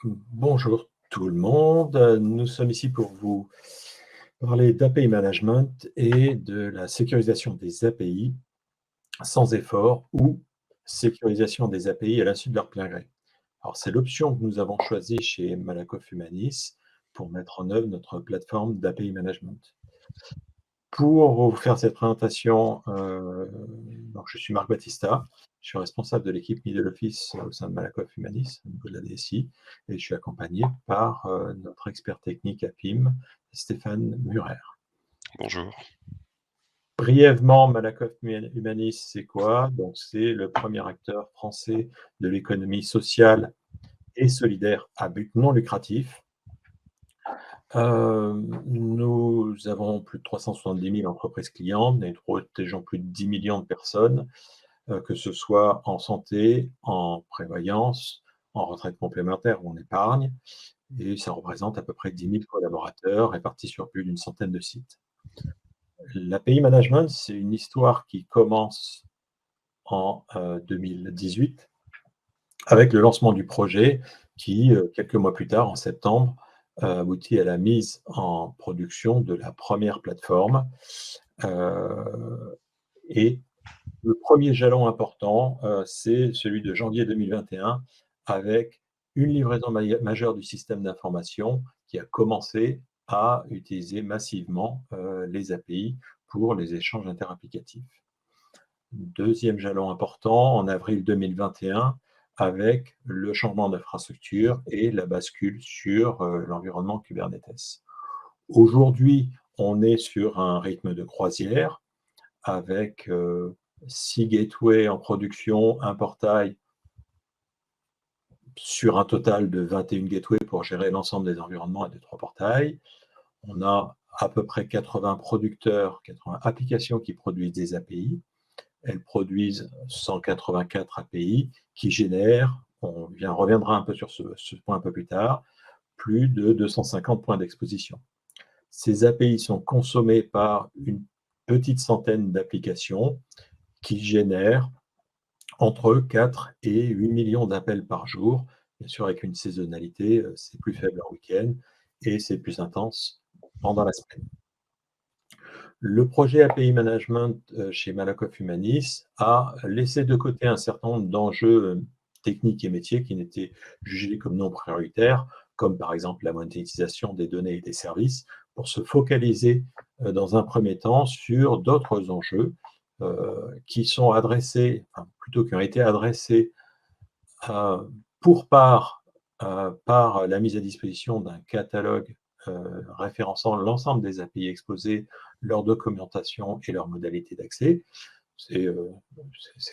Bonjour tout le monde, nous sommes ici pour vous parler d'API Management et de la sécurisation des API sans effort ou sécurisation des API à l'insu de leur plein gré. Alors c'est l'option que nous avons choisie chez Malakoff Humanis pour mettre en œuvre notre plateforme d'API Management. Pour vous faire cette présentation, donc je suis Marc Battista, je suis responsable de l'équipe Middle Office au sein de Malakoff Humanis, au niveau de la DSI, et je suis accompagné par notre expert technique APIM, Stéphane Murer. Bonjour. Brièvement, Malakoff Humanis, c'est quoi? Donc, c'est le premier acteur français de l'économie sociale et solidaire à but non lucratif. Nous avons plus de 370 000 entreprises clientes, nous protégeons plus de 10 millions de personnes, que ce soit en santé, en prévoyance, en retraite complémentaire ou en épargne, et ça représente à peu près 10 000 collaborateurs répartis sur plus d'une centaine de sites. L'API Management, c'est une histoire qui commence en 2018 avec le lancement du projet qui, quelques mois plus tard, en septembre, aboutit à la mise en production de la première plateforme. Et le premier jalon important, c'est celui de janvier 2021 avec une livraison majeure du système d'information qui a commencé à utiliser massivement les API pour les échanges interapplicatifs. Deuxième jalon important, en avril 2021, avec le changement d'infrastructure et la bascule sur l'environnement Kubernetes. Aujourd'hui, on est sur un rythme de croisière avec 6 gateways en production, un portail sur un total de 21 gateways pour gérer l'ensemble des environnements et des 3 portails. On a à peu près 80 producteurs, 80 applications qui produisent des API. Elles produisent 184 API qui génèrent, on reviendra un peu sur ce point un peu plus tard, plus de 250 points d'exposition. Ces API sont consommées par une petite centaine d'applications qui génèrent entre 4 et 8 millions d'appels par jour. Bien sûr, avec une saisonnalité, c'est plus faible en week-end et c'est plus intense pendant la semaine. Le projet API Management chez Malakoff Humanis a laissé de côté un certain nombre d'enjeux techniques et métiers qui n'étaient jugés comme non prioritaires, comme par exemple la monétisation des données et des services, pour se focaliser dans un premier temps sur d'autres enjeux qui sont adressés, enfin, plutôt qui ont été adressés pour part par la mise à disposition d'un catalogue référençant l'ensemble des API exposées, leur documentation et leurs modalités d'accès. C'est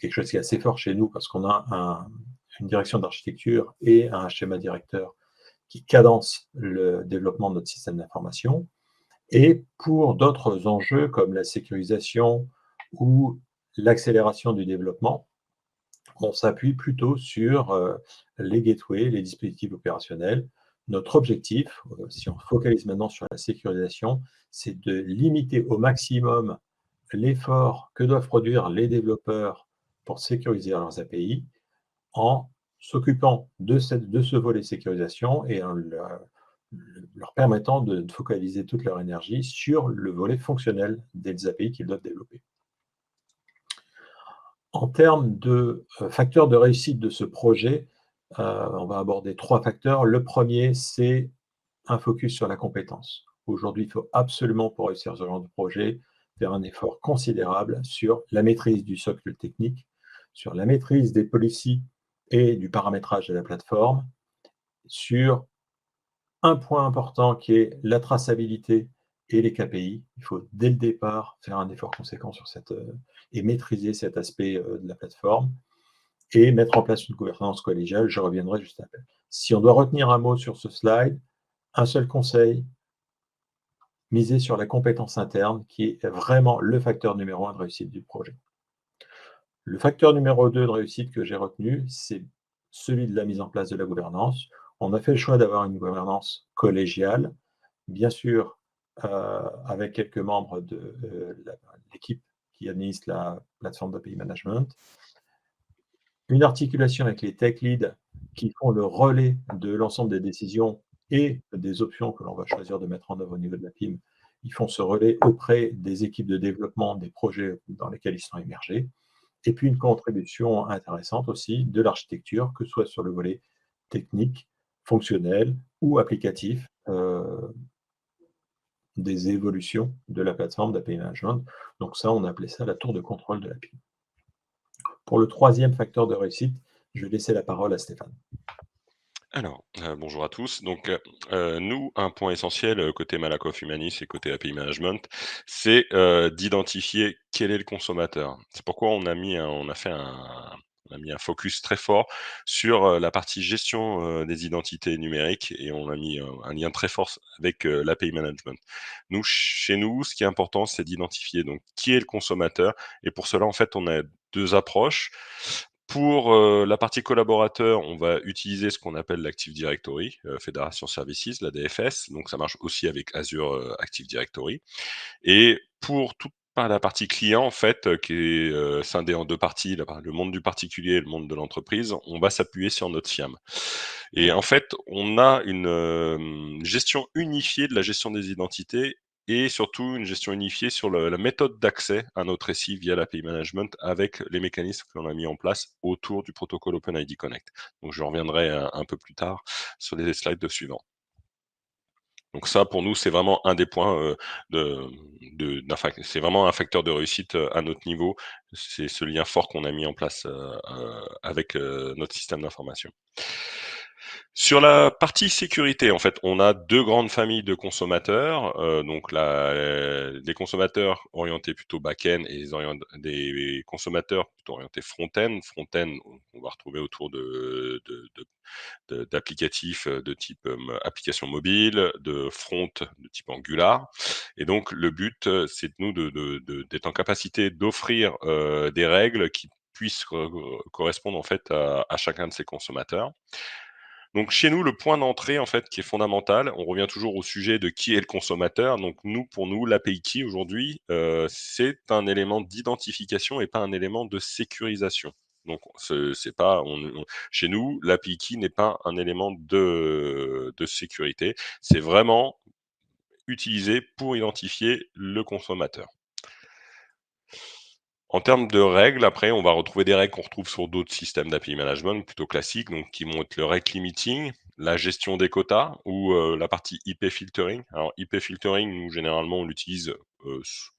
quelque chose qui est assez fort chez nous parce qu'on a une direction d'architecture et un schéma directeur qui cadence le développement de notre système d'information. Et pour d'autres enjeux comme la sécurisation ou l'accélération du développement, on s'appuie plutôt sur les gateways, les dispositifs opérationnels. Notre objectif, si on focalise maintenant sur la sécurisation, c'est de limiter au maximum l'effort que doivent produire les développeurs pour sécuriser leurs API en s'occupant de ce volet sécurisation et en leur permettant de focaliser toute leur énergie sur le volet fonctionnel des API qu'ils doivent développer. En termes de facteurs de réussite de ce projet, on va aborder 3 facteurs. Le premier, c'est un focus sur la compétence. Aujourd'hui, il faut absolument, pour réussir ce genre de projet, faire un effort considérable sur la maîtrise du socle technique, sur la maîtrise des policies et du paramétrage de la plateforme, sur un point important qui est la traçabilité et les KPI. Il faut dès le départ faire un effort conséquent sur et maîtriser cet aspect de la plateforme et mettre en place une gouvernance collégiale. Je reviendrai juste après. Si on doit retenir un mot sur ce slide, un seul conseil, miser sur la compétence interne qui est vraiment le facteur numéro 1 de réussite du projet. Le facteur numéro 2 de réussite que j'ai retenu, c'est celui de la mise en place de la gouvernance. On a fait le choix d'avoir une gouvernance collégiale, bien sûr, avec quelques membres de l'équipe qui administre la plateforme d'API Management. Une articulation avec les tech leads qui font le relais de l'ensemble des décisions et des options que l'on va choisir de mettre en œuvre au niveau de la PIM. Ils font ce relais auprès des équipes de développement des projets dans lesquels ils sont immergés. Et puis une contribution intéressante aussi de l'architecture, que ce soit sur le volet technique, fonctionnel ou applicatif, des évolutions de la plateforme d'API Management. Donc ça, on a appelé ça la tour de contrôle de l'API. Pour le troisième facteur de réussite, je vais laisser la parole à Stéphane. Alors, bonjour à tous. Donc, nous, un point essentiel, côté Malakoff Humanis et côté API Management, c'est, d'identifier quel est le consommateur. C'est pourquoi on a mis un focus très fort sur, la partie gestion, des identités numériques et on a mis, un lien très fort avec, l'API Management. Nous, chez nous, ce qui est important, c'est d'identifier donc qui est le consommateur et pour cela, en fait, on a 2 approches. Pour, la partie collaborateur, on va utiliser ce qu'on appelle l'Active Directory, Federation Services, la DFS, donc ça marche aussi avec Azure, Active Directory et pour toute la partie client, en fait, qui est, scindée en 2 parties, le monde du particulier et le monde de l'entreprise, on va s'appuyer sur notre SIAM et en fait, on a une, gestion unifiée de la gestion des identités et surtout une gestion unifiée sur la méthode d'accès à notre SI via l'API Management avec les mécanismes que l'on a mis en place autour du protocole OpenID Connect. Donc je reviendrai un peu plus tard sur les slides suivants. Donc ça, pour nous, c'est vraiment un des points, de c'est vraiment un facteur de réussite, à notre niveau. C'est ce lien fort qu'on a mis en place, avec, notre système d'information. Sur la partie sécurité, en fait, on a 2 grandes familles de consommateurs, donc des consommateurs orientés plutôt back-end et des consommateurs plutôt orientés front-end. Front-end, on va retrouver autour d'applicatifs, de type, application mobile, de front de type Angular et donc le but, c'est de nous d'être en capacité d'offrir, des règles qui puissent correspondre en fait à chacun de ces consommateurs. Donc chez nous, le point d'entrée, en fait, qui est fondamental, on revient toujours au sujet de qui est le consommateur. Donc nous, pour nous, l'API Key aujourd'hui, c'est un élément d'identification et pas un élément de sécurisation. Donc c'est pas chez nous, l'API Key n'est pas un élément de sécurité. C'est vraiment utilisé pour identifier le consommateur. En termes de règles, après, on va retrouver des règles qu'on retrouve sur d'autres systèmes d'API management plutôt classiques, donc qui vont être le rate limiting, la gestion des quotas ou la partie IP filtering. Alors IP filtering, nous généralement on l'utilise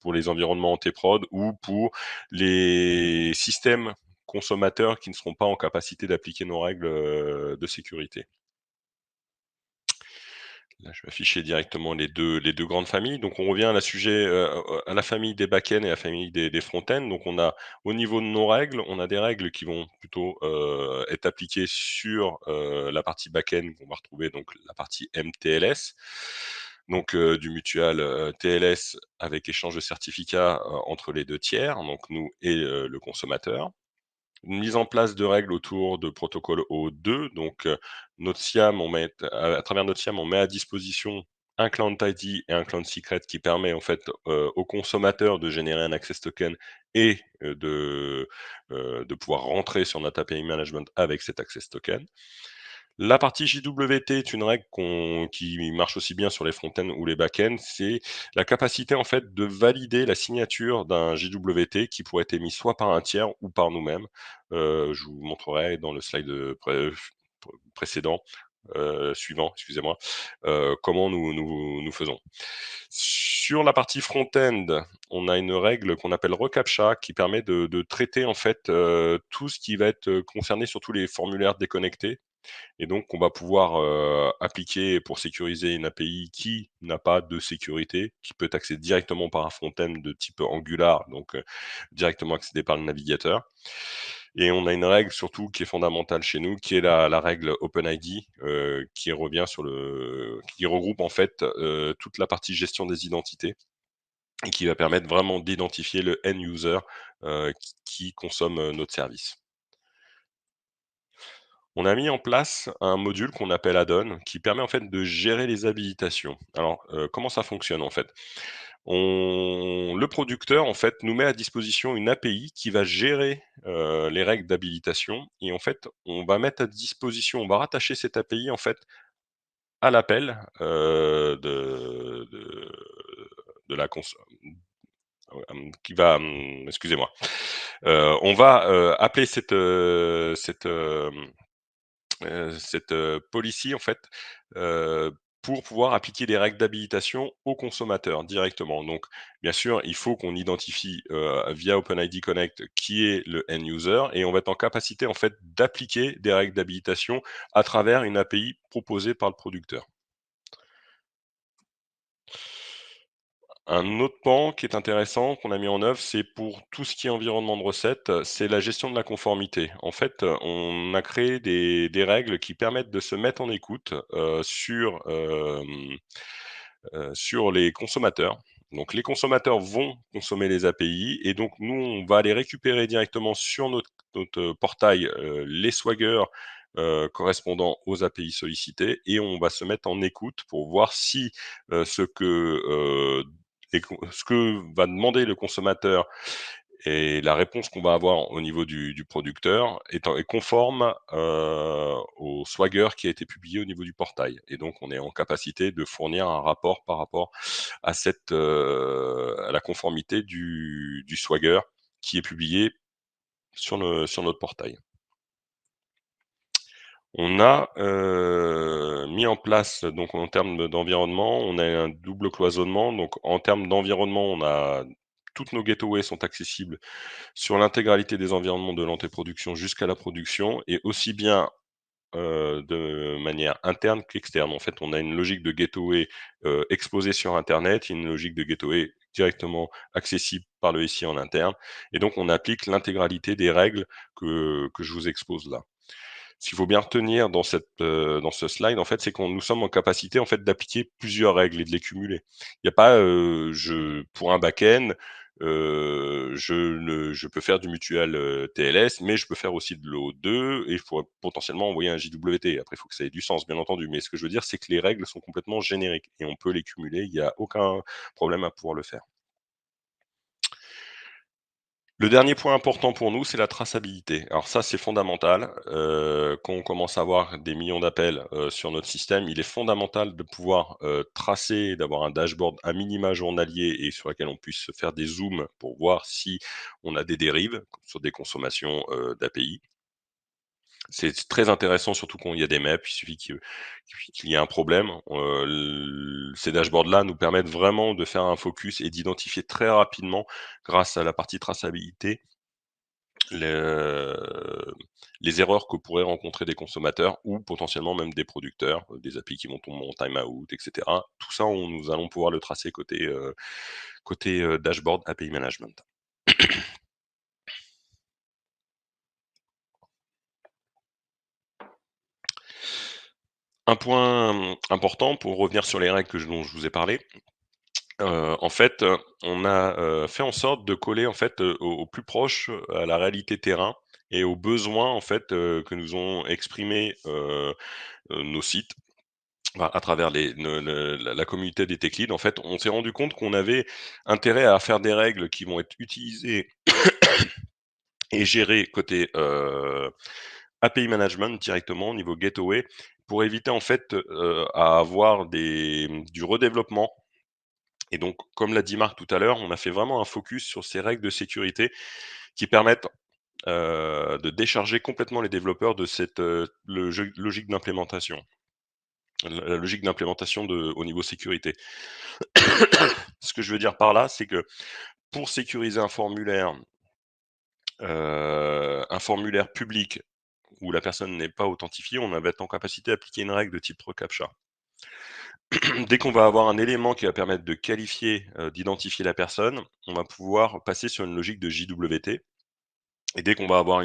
pour les environnements anti-prod ou pour les systèmes consommateurs qui ne seront pas en capacité d'appliquer nos règles de sécurité. Là, je vais afficher directement les deux grandes familles. Donc, on revient à la famille des back-end et à la famille des front-end. Donc, on a au niveau de nos règles, on a des règles qui vont plutôt être appliquées sur la partie back-end. On va retrouver donc la partie MTLS, donc du mutual TLS avec échange de certificats entre les deux tiers, donc nous et le consommateur. Une mise en place de règles autour de protocoles O2, donc notre SIAM, à travers notre SIAM, on met à disposition un client ID et un client secret qui permet en fait, au consommateur de générer un access token et de pouvoir rentrer sur notre API management avec cet access token. La partie JWT est une règle qui marche aussi bien sur les front-end ou les back-end. C'est la capacité en fait de valider la signature d'un JWT qui pourrait être émis soit par un tiers ou par nous-mêmes. Je vous montrerai dans le slide précédent, suivant, excusez-moi, comment nous faisons. Sur la partie front-end, on a une règle qu'on appelle reCAPTCHA qui permet de traiter en fait tout ce qui va être concerné, surtout les formulaires déconnectés et donc, on va pouvoir, appliquer pour sécuriser une API qui n'a pas de sécurité, qui peut être accédée directement par un front-end de type Angular, donc directement accédé par le navigateur. Et on a une règle surtout qui est fondamentale chez nous, qui est la règle OpenID, qui regroupe en fait, toute la partie gestion des identités et qui va permettre vraiment d'identifier le end user, qui consomme, notre service. On a mis en place un module qu'on appelle Add-on, qui permet en fait de gérer les habilitations. Alors, comment ça fonctionne en fait? Le producteur, en fait, nous met à disposition une API qui va gérer, les règles d'habilitation et en fait, on va mettre à disposition on va rattacher cette API, en fait, à l'appel, de la cons qui va, excusez-moi. On va, appeler cette policy en fait, pour pouvoir appliquer des règles d'habilitation aux consommateurs directement. Donc bien sûr, il faut qu'on identifie, via OpenID Connect qui est le end user et on va être en capacité en fait d'appliquer des règles d'habilitation à travers une API proposée par le producteur. Un autre pan qui est intéressant, qu'on a mis en œuvre, c'est pour tout ce qui est environnement de recettes, c'est la gestion de la conformité. En fait, on a créé des règles qui permettent de se mettre en écoute, sur les consommateurs. Donc les consommateurs vont consommer les API et donc nous, on va aller récupérer directement sur notre portail, les swaggers, correspondant aux API sollicitées et on va se mettre en écoute pour voir si, ce que va demander le consommateur et la réponse qu'on va avoir au niveau du producteur est conforme, au Swagger qui a été publié au niveau du portail et donc on est en capacité de fournir un rapport par rapport à à la conformité du Swagger qui est publié sur notre portail. On a, mis en place donc en termes d'environnement, on a un double cloisonnement. Donc en termes d'environnement, on a toutes nos gateways sont accessibles sur l'intégralité des environnements de l'antéproduction jusqu'à la production et aussi bien, de manière interne qu'externe. En fait, on a une logique de gateway, exposée sur internet, une logique de gateway directement accessible par le SI en interne et donc on applique l'intégralité des règles que je vous expose là. Ce qu'il faut bien retenir dans ce slide, en fait, c'est qu'on nous sommes en capacité, en fait, d'appliquer plusieurs règles et de les cumuler. Il y a pas, je pour un back-end, je peux faire du mutual, TLS, mais je peux faire aussi de l'O2 et je pourrais potentiellement envoyer un JWT. Après, il faut que ça ait du sens, bien entendu, mais ce que je veux dire, c'est que les règles sont complètement génériques et on peut les cumuler, il y a aucun problème à pouvoir le faire. Le dernier point important pour nous, c'est la traçabilité. Alors ça, c'est fondamental. Quand on commence à avoir des millions d'appels, sur notre système, il est fondamental de pouvoir, tracer, d'avoir un dashboard à minima journalier et sur lequel on puisse faire des zooms pour voir si on a des dérives sur des consommations, d'API. C'est très intéressant, surtout quand il y a des MEP, il suffit qu'il y ait un problème. Ces dashboards-là nous permettent vraiment de faire un focus et d'identifier très rapidement, grâce à la partie traçabilité, le les erreurs que pourraient rencontrer des consommateurs ou potentiellement même des producteurs, des API qui vont tomber en time-out et cetera. Tout ça, nous allons pouvoir le tracer côté, dashboard API management. Un point, important pour revenir sur les règles dont je vous ai parlé, en fait, on a, fait en sorte de coller en fait, au plus proche, à la réalité terrain et aux besoins en fait, que nous ont exprimés, nos sites. Bah, à travers la communauté des tech leads, en fait, on s'est rendu compte qu'on avait intérêt à faire des règles qui vont être utilisées et gérées côté, API management directement au niveau gateway pour éviter en fait, à avoir du redéveloppement et donc comme l'a dit Marc tout à l'heure, on a fait vraiment un focus sur ces règles de sécurité qui permettent, de décharger complètement les développeurs de logique d'implémentation. La logique d'implémentation au niveau sécurité. Ce que je veux dire par là, c'est que pour sécuriser un formulaire public où la personne n'est pas authentifiée, on va être en capacité d'appliquer une règle de type reCAPTCHA. Dès qu'on va avoir un élément qui va permettre de qualifier, d'identifier la personne, on va pouvoir passer sur une logique de JWT et dès qu'on va avoir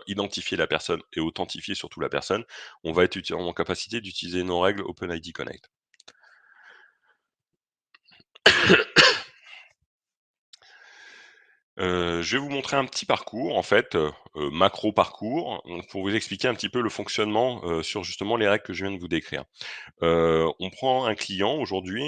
identifié la personne et authentifié surtout la personne, on va être en capacité d'utiliser nos règles OpenID Connect. Je vais vous montrer un petit parcours, en fait, macro parcours, pour vous expliquer un petit peu le fonctionnement, sur justement les règles que je viens de vous décrire. On prend un client aujourd'hui,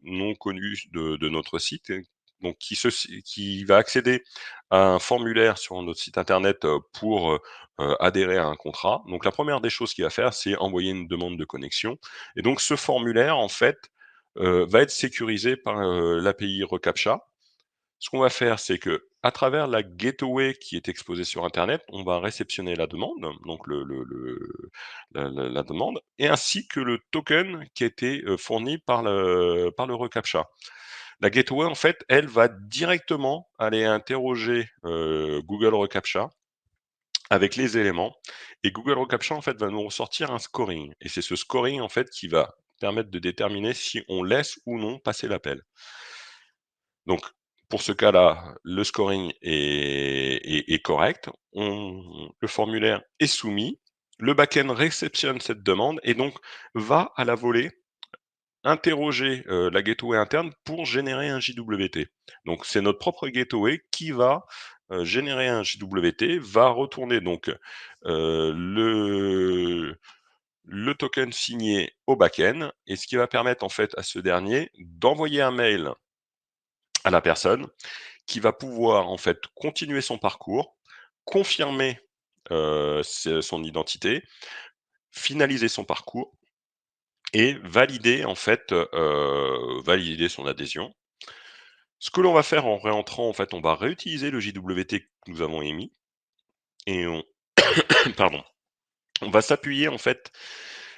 non connu de notre site, donc qui va accéder à un formulaire sur notre site internet, pour, adhérer à un contrat. Donc la première des choses qu'il va faire, c'est envoyer une demande de connexion et donc ce formulaire, en fait, va être sécurisé par, l'API reCAPTCHA. Ce qu'on va faire, c'est que à travers la gateway qui est exposée sur internet, on va réceptionner la demande, donc la demande et ainsi que le token qui a été, fourni par le reCAPTCHA. La gateway, en fait, elle va directement aller interroger, Google reCAPTCHA avec les éléments et Google reCAPTCHA, en fait, va nous ressortir un scoring et c'est ce scoring, en fait, qui va permettre de déterminer si on laisse ou non passer l'appel. Donc, pour ce cas-là, le scoring est correct. Le formulaire est soumis. Le back-end réceptionne cette demande et donc va à la volée interroger la gateway interne pour générer un JWT. Donc, c'est notre propre gateway qui va générer un JWT, va retourner donc le token signé au back-end et ce qui va permettre en fait à ce dernier d'envoyer un mail à la personne qui va pouvoir en fait continuer son parcours, confirmer, son identité, finaliser son parcours et valider en fait, valider son adhésion. Ce que l'on va faire en réentrant, en fait, on va réutiliser le JWT que nous avons émis et on pardon, on va s'appuyer en fait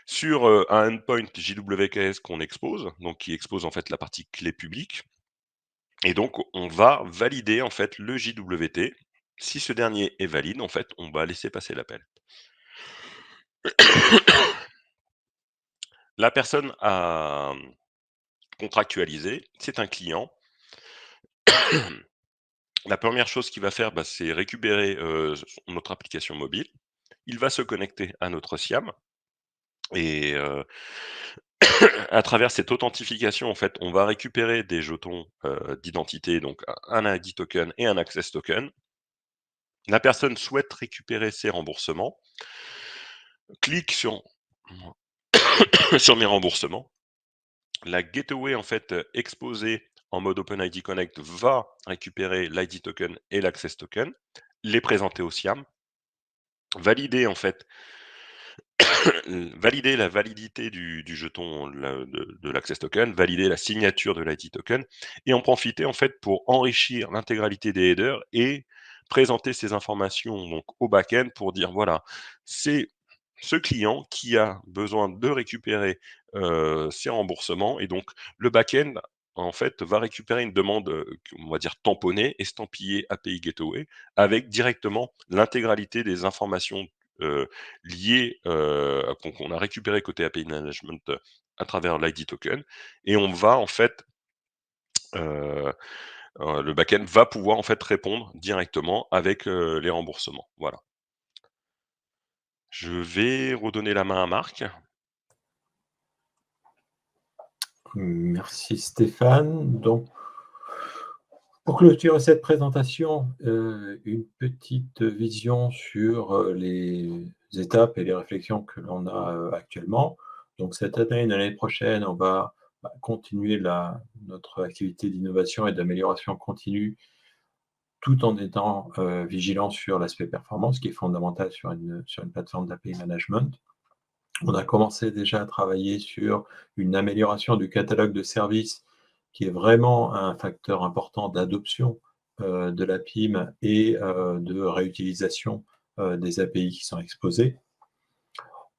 sur, un endpoint JWKS qu'on expose, donc qui expose en fait la partie clé publique. Et donc, on va valider en fait le JWT. Si ce dernier est valide, en fait, on va laisser passer l'appel. La personne à contractualiser, c'est un client. La première chose qu'il va faire, bah, c'est récupérer notre application mobile. Il va se connecter à notre SIAM et à travers cette authentification, en fait, on va récupérer des jetons d'identité, donc un ID token et un access token. La personne souhaite récupérer ses remboursements, clique sur sur mes remboursements. La gateway en fait exposée en mode OpenID Connect va récupérer l'ID token et l'access token, les présenter au SIAM, valider en fait valider la validité du jeton de l'access token, valider la signature de l'ID token et en profiter en fait pour enrichir l'intégralité des headers et présenter ces informations donc au back-end pour dire voilà, c'est ce client qui a besoin de récupérer, ses remboursements et donc le back-end, en fait, va récupérer une demande, on va dire tamponnée, estampillée API Gateway avec directement l'intégralité des informations, heu, liées, qu'on a récupérées côté API Management, à travers l'ID token et on va en fait, heu le back-end va pouvoir en fait répondre directement avec, les remboursements. Voilà. Je vais redonner la main à Marc. Merci Stéphane. Donc, pour clôturer cette présentation, une petite vision sur les étapes et les réflexions que l'on a actuellement. Donc, cette année et l'année prochaine, on va continuer notre activité d'innovation et d'amélioration continue tout en étant vigilant sur l'aspect performance, qui est fondamental sur une plateforme d'API management. On a commencé déjà à travailler sur une amélioration du catalogue de services, qui est vraiment un facteur important d'adoption de la PIM et de réutilisation des API qui sont exposés.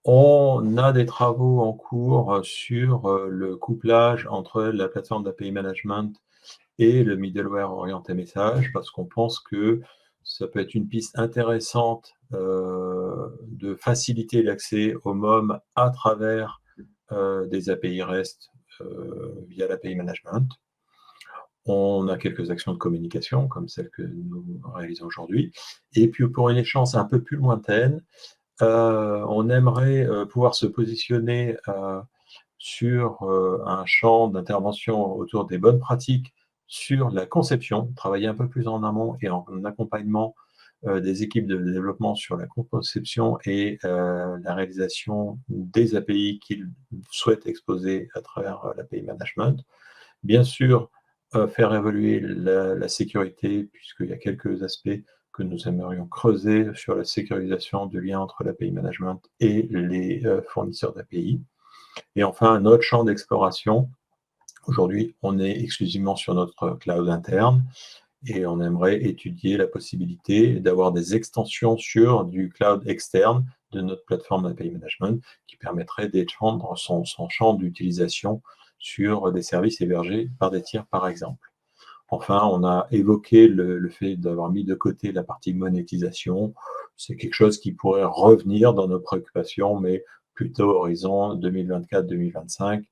On a des travaux en cours sur le couplage entre la plateforme d'API management et le middleware orienté message, parce qu'on pense que ça peut être une piste intéressante de faciliter l'accès au MOM à travers des API REST via l'API management. On a quelques actions de communication, comme celle que nous réalisons aujourd'hui. Et puis, pour une échéance un peu plus lointaine, on aimerait pouvoir se positionner sur un champ d'intervention autour des bonnes pratiques sur la conception, travailler un peu plus en amont et en accompagnement des équipes de développement sur la conception et la réalisation des API qu'ils souhaitent exposer à travers l'API management. Bien sûr, faire évoluer la sécurité, puisqu'il y a quelques aspects que nous aimerions creuser sur la sécurisation du lien entre l'API management et les fournisseurs d'API. Et enfin, un autre champ d'exploration. Aujourd'hui, on est exclusivement sur notre cloud interne et on aimerait étudier la possibilité d'avoir des extensions sur du cloud externe de notre plateforme d'API management qui permettrait d'étendre son champ d'utilisation sur des services hébergés par des tiers, par exemple. Enfin, on a évoqué le fait d'avoir mis de côté la partie monétisation. C'est quelque chose qui pourrait revenir dans nos préoccupations, mais plutôt horizon 2024-2025, parce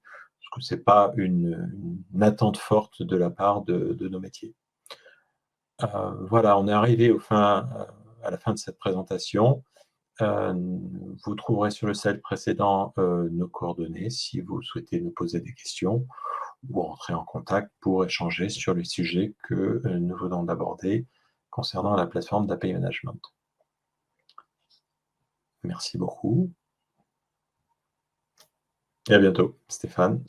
que ce n'est pas une attente forte de la part de nos métiers. Voilà, on est arrivé à la fin de cette présentation. Vous trouverez sur le slide précédent nos coordonnées si vous souhaitez nous poser des questions ou entrer en contact pour échanger sur les sujets que nous venons d'aborder concernant la plateforme d'API Management. Merci beaucoup. Et à bientôt, Stéphane.